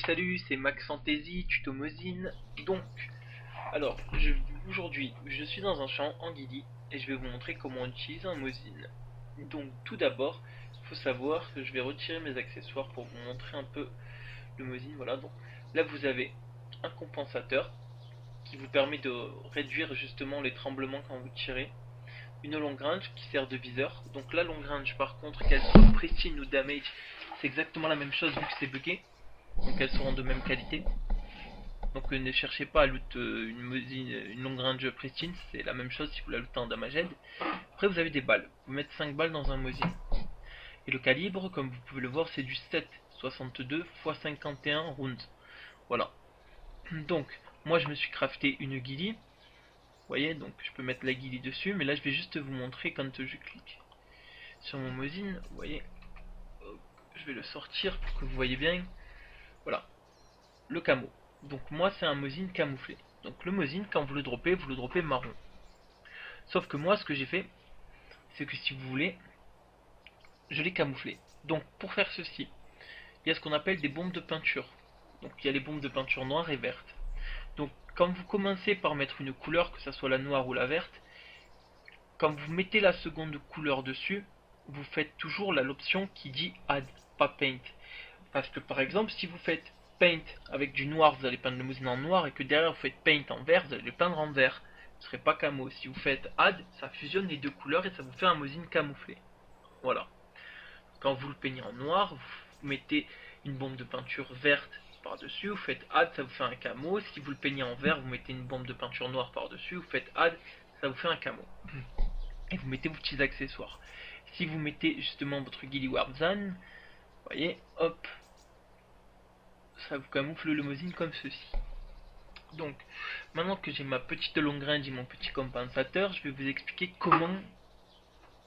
Salut, c'est Max Fantasy, tuto Mosin. Donc, aujourd'hui, je suis dans un champ en Guili et je vais vous montrer comment on utilise un Mosin. Donc, tout d'abord, il faut savoir que je vais retirer mes accessoires pour vous montrer un peu le Mosin. Voilà, donc là vous avez un compensateur qui vous permet de réduire justement les tremblements quand vous tirez. Une long range qui sert de viseur. Donc la long range par contre, qu'elle soit pristine ou damage, c'est exactement la même chose vu que c'est bugué. Donc elles seront de même qualité. Donc ne cherchez pas à loot une long range pristine, c'est la même chose si vous la lootez en damaged. Après vous avez des balles, vous mettez 5 balles dans un Mosin. Et le calibre, comme vous pouvez le voir, c'est du 7,62 x 51 rounds. Voilà. Donc moi je me suis crafté une Guili. Vous voyez, donc je peux mettre la Guili dessus, mais là je vais juste vous montrer quand je clique sur mon Mosin. Vous voyez, je vais le sortir pour que vous voyez bien. Voilà, le camo. Donc moi c'est un Mosin camouflé. Donc le Mosin, quand vous le dropez marron. Sauf que moi ce que j'ai fait, c'est que si vous voulez, je l'ai camouflé. Donc pour faire ceci, il y a ce qu'on appelle des bombes de peinture. Donc il y a les bombes de peinture noire et verte. Donc quand vous commencez par mettre une couleur, que ce soit la noire ou la verte, quand vous mettez la seconde couleur dessus, vous faites toujours l'option qui dit add, pas paint. Parce que par exemple, si vous faites paint avec du noir, vous allez peindre le Mosin en noir, et que derrière vous faites paint en vert, vous allez le peindre en vert. Ce serait pas camo. Si vous faites add, ça fusionne les deux couleurs et ça vous fait un Mosin camouflé. Voilà. Quand vous le peignez en noir, vous mettez une bombe de peinture verte par-dessus, vous faites add, ça vous fait un camo. Si vous le peignez en vert, vous mettez une bombe de peinture noire par-dessus, vous faites add, ça vous fait un camo. Et vous mettez vos petits accessoires. Si vous mettez justement votre Guili Warzone, vous voyez, hop, ça vous camoufle le Mosin comme ceci. Donc, maintenant que j'ai ma petite long range et mon petit compensateur, je vais vous expliquer comment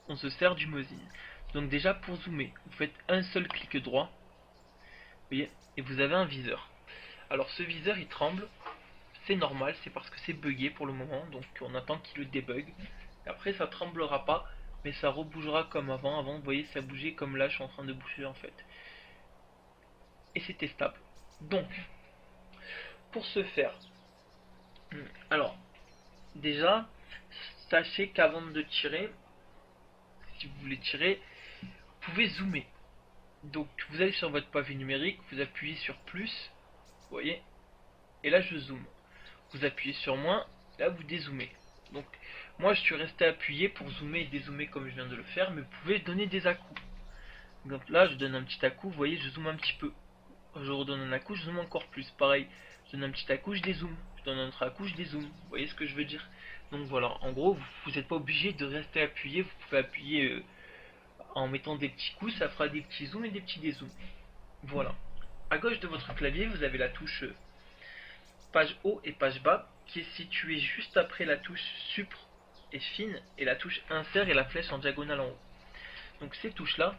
on se sert du Mosin. Donc déjà, pour zoomer, vous faites un seul clic droit, vous voyez, et vous avez un viseur. Alors ce viseur il tremble, c'est normal, c'est parce que c'est bugué pour le moment, donc on attend qu'il le débug. Après ça tremblera pas, mais ça rebougera comme avant. Avant vous voyez ça bougeait comme là je suis en train de bouger en fait. Et c'est testable. Donc, pour ce faire, alors déjà, sachez qu'avant de tirer, si vous voulez tirer, vous pouvez zoomer. Donc vous allez sur votre pavé numérique, vous appuyez sur plus, vous voyez, et là je zoome. Vous appuyez sur moins, là vous dézoomez. Donc moi je suis resté appuyé pour zoomer et dézoomer comme je viens de le faire, mais vous pouvez donner des à-coups. Donc là je donne un petit à-coup, vous voyez je zoome un petit peu. Je redonne un à-coup, je zoome encore plus. Pareil, je donne un petit à-coup, je dézoome. Je donne un autre à-coup, je dézoome. Vous voyez ce que je veux dire? Donc voilà, en gros vous n'êtes pas obligé de rester appuyé, vous pouvez appuyer en mettant des petits coups, ça fera des petits zooms et des petits dézooms. Voilà. À gauche de votre clavier, vous avez la touche page haut et page bas qui est située juste après la touche supre et fine et la touche insert et la flèche en diagonale en haut. Donc ces touches là,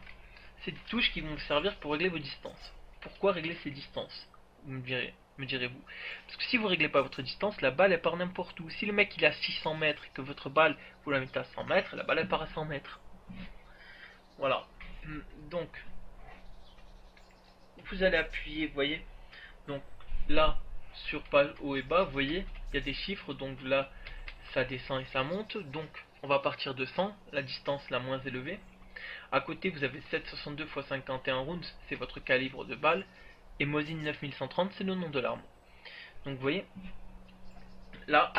c'est des touches qui vont vous servir pour régler vos distances. Pourquoi régler ces distances? Vous me direz-vous. Parce que si vous réglez pas votre distance, la balle elle part n'importe où. Si le mec il est à 600 mètres et que votre balle vous la mettez à 100 mètres, la balle elle part à 100 mètres. Voilà. Donc vous allez appuyer, vous voyez. Donc là sur page haut et bas, vous voyez, il y a des chiffres, donc là ça descend et ça monte, donc on va partir de 100, la distance la moins élevée. À côté vous avez 7,62 x 51 rounds, c'est votre calibre de balle, et Mosin 9130 c'est le nom de l'arme. Donc vous voyez, là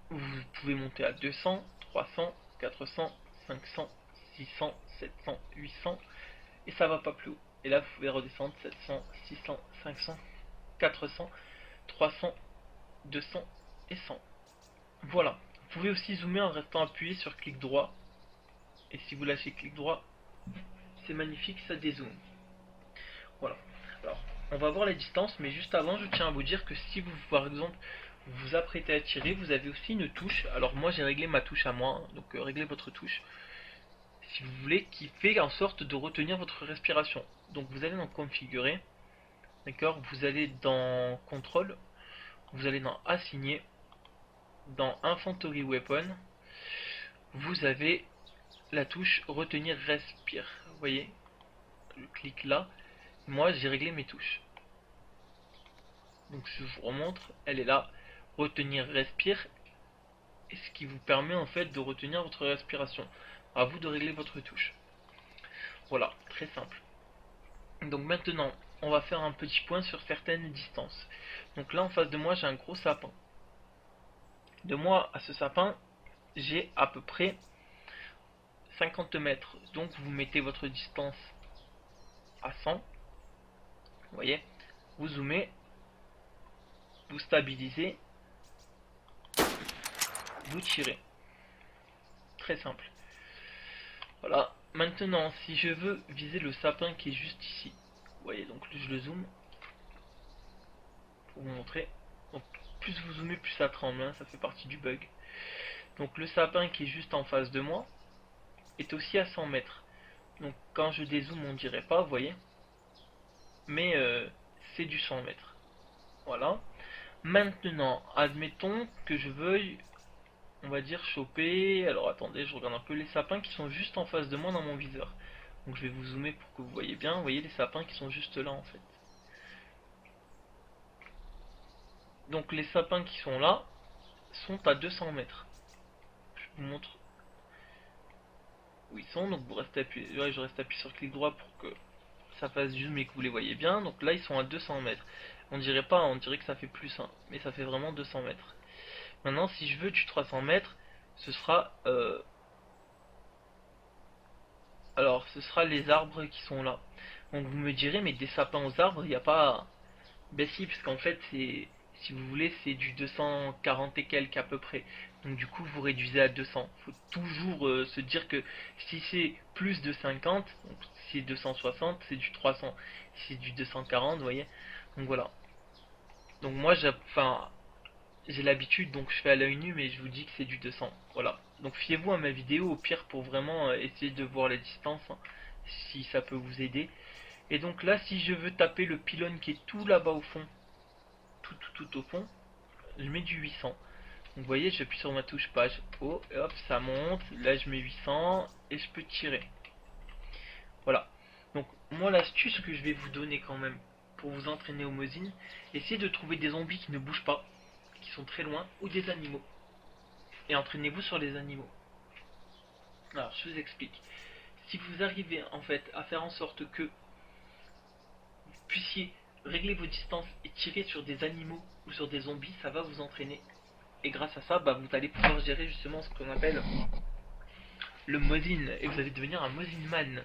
vous pouvez monter à 200, 300, 400, 500, 600, 700, 800, et ça va pas plus haut. Et là vous pouvez redescendre 700, 600, 500, 400, 300, 200 et 100. Voilà. Vous pouvez aussi zoomer en restant appuyé sur clic droit. Et si vous lâchez clic droit, c'est magnifique, ça dézoome. Voilà. Alors, on va voir les distances, mais juste avant, je tiens à vous dire que si vous, par exemple, vous vous apprêtez à tirer, vous avez aussi une touche. Alors moi, j'ai réglé ma touche à moi, donc réglez votre touche, si vous voulez, qui fait en sorte de retenir votre respiration. Donc vous allez dans configurer, d'accord, vous allez dans contrôle, vous allez dans assigner, dans Infanterie Weapon, vous avez la touche retenir respire. Vous voyez, je clique là. Moi j'ai réglé mes touches. Donc je vous remontre, elle est là, retenir respire, et ce qui vous permet en fait de retenir votre respiration. À vous de régler votre touche. Voilà, très simple. Donc maintenant, on va faire un petit point sur certaines distances. Donc là en face de moi j'ai un gros sapin. De moi à ce sapin, j'ai à peu près 50 mètres. Donc vous mettez votre distance à 100. Vous voyez, vous zoomez, vous stabilisez, vous tirez. Très simple. Voilà. Maintenant, si je veux viser le sapin qui est juste ici, vous voyez, donc je le zoome pour vous montrer. Donc plus vous zoomez, plus ça tremble, hein, ça fait partie du bug. Donc le sapin qui est juste en face de moi est aussi à 100 mètres. Donc quand je dézoome, on dirait pas, vous voyez, mais c'est du 100 mètres. Voilà. Maintenant, admettons que je veuille, on va dire, choper. Alors attendez, je regarde un peu les sapins qui sont juste en face de moi dans mon viseur. Donc je vais vous zoomer pour que vous voyez bien. Vous voyez les sapins qui sont juste là en fait. Donc les sapins qui sont là sont à 200 mètres. Je vous montre où ils sont. Donc vous restez appuyé. Ouais, je reste appuyé sur clic droit pour que ça fasse zoom et que vous les voyez bien. Donc là ils sont à 200 mètres. On dirait pas, on dirait que ça fait plus, hein, mais ça fait vraiment 200 mètres. Maintenant si je veux du 300 mètres, ce sera alors ce sera les arbres qui sont là. Donc vous me direz, mais des sapins aux arbres, il n'y a pas. Ben si, parce qu'en fait c'est, si vous voulez, c'est du 240 et quelques à peu près. Donc du coup vous réduisez à 200. Faut toujours se dire que si c'est plus de 50, donc si c'est 260, c'est du 300. Si c'est du 240, vous voyez. Donc voilà. Donc moi j'ai l'habitude, donc je fais à l'œil nu, mais je vous dis que c'est du 200. Voilà. Donc fiez-vous à ma vidéo au pire pour vraiment essayer de voir la distance, hein, si ça peut vous aider. Et donc là, si je veux taper le pylône qui est tout là-bas au fond, tout au fond, je mets du 800. Donc vous voyez, j'appuie sur ma touche page haut, et hop, ça monte. Là, je mets 800 et je peux tirer. Voilà. Donc moi, l'astuce que je vais vous donner quand même pour vous entraîner au Mosin, essayez de trouver des zombies qui ne bougent pas, qui sont très loin, ou des animaux. Et entraînez-vous sur les animaux. Alors, je vous explique. Si vous arrivez en fait à faire en sorte que vous puissiez régler vos distances et tirer sur des animaux ou sur des zombies, ça va vous entraîner. Et grâce à ça, vous allez pouvoir gérer justement ce qu'on appelle le Mosin. Et vous allez devenir un Mosin Man.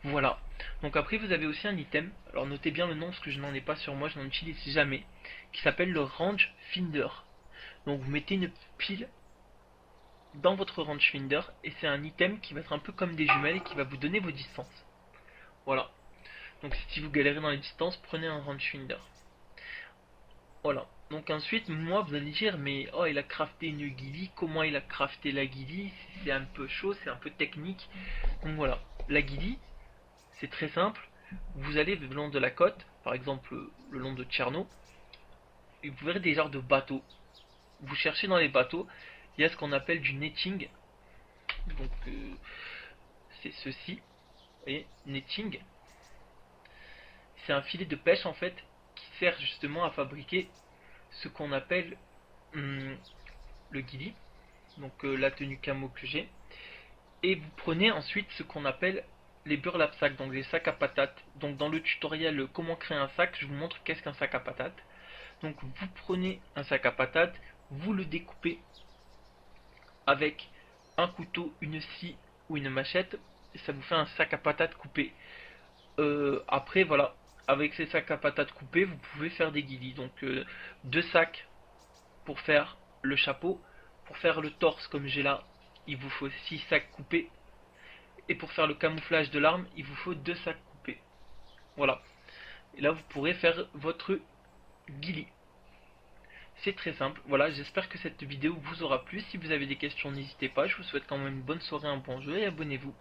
Voilà. Donc après, vous avez aussi un item. Alors notez bien le nom parce que je n'en ai pas sur moi, je n'en utilise jamais. Qui s'appelle le Range Finder. Donc vous mettez une pile dans votre rangefinder et c'est un item qui va être un peu comme des jumelles et qui va vous donner vos distances. Voilà. Donc si vous galérez dans les distances, prenez un rangefinder. Voilà. Donc ensuite, moi vous allez dire, mais oh, il a crafté une ghillie, comment il a crafté la ghillie? C'est un peu chaud, c'est un peu technique. Donc voilà. La ghillie, c'est très simple. Vous allez le long de la côte, par exemple le long de Tcherno, et vous verrez des genres de bateaux. Vous cherchez dans les bateaux, il y a ce qu'on appelle du netting. Donc c'est ceci, vous voyez, netting. C'est un filet de pêche en fait qui sert justement à fabriquer ce qu'on appelle le ghillie, donc la tenue camo que j'ai. Et vous prenez ensuite ce qu'on appelle les burlap sacks, donc les sacs à patates. Donc dans le tutoriel comment créer un sac, je vous montre qu'est-ce qu'un sac à patates. Donc vous prenez un sac à patates, vous le découpez avec un couteau, une scie ou une machette, et ça vous fait un sac à patates coupé. Après voilà, avec ces sacs à patates coupés, vous pouvez faire des ghillies. Donc deux sacs pour faire le chapeau, pour faire le torse comme j'ai là, il vous faut 6 sacs coupés, et pour faire le camouflage de l'arme, il vous faut 2 sacs coupés. Voilà. Et là vous pourrez faire votre ghillie. C'est très simple. Voilà, j'espère que cette vidéo vous aura plu. Si vous avez des questions, n'hésitez pas. Je vous souhaite quand même une bonne soirée, un bon jeu et abonnez-vous.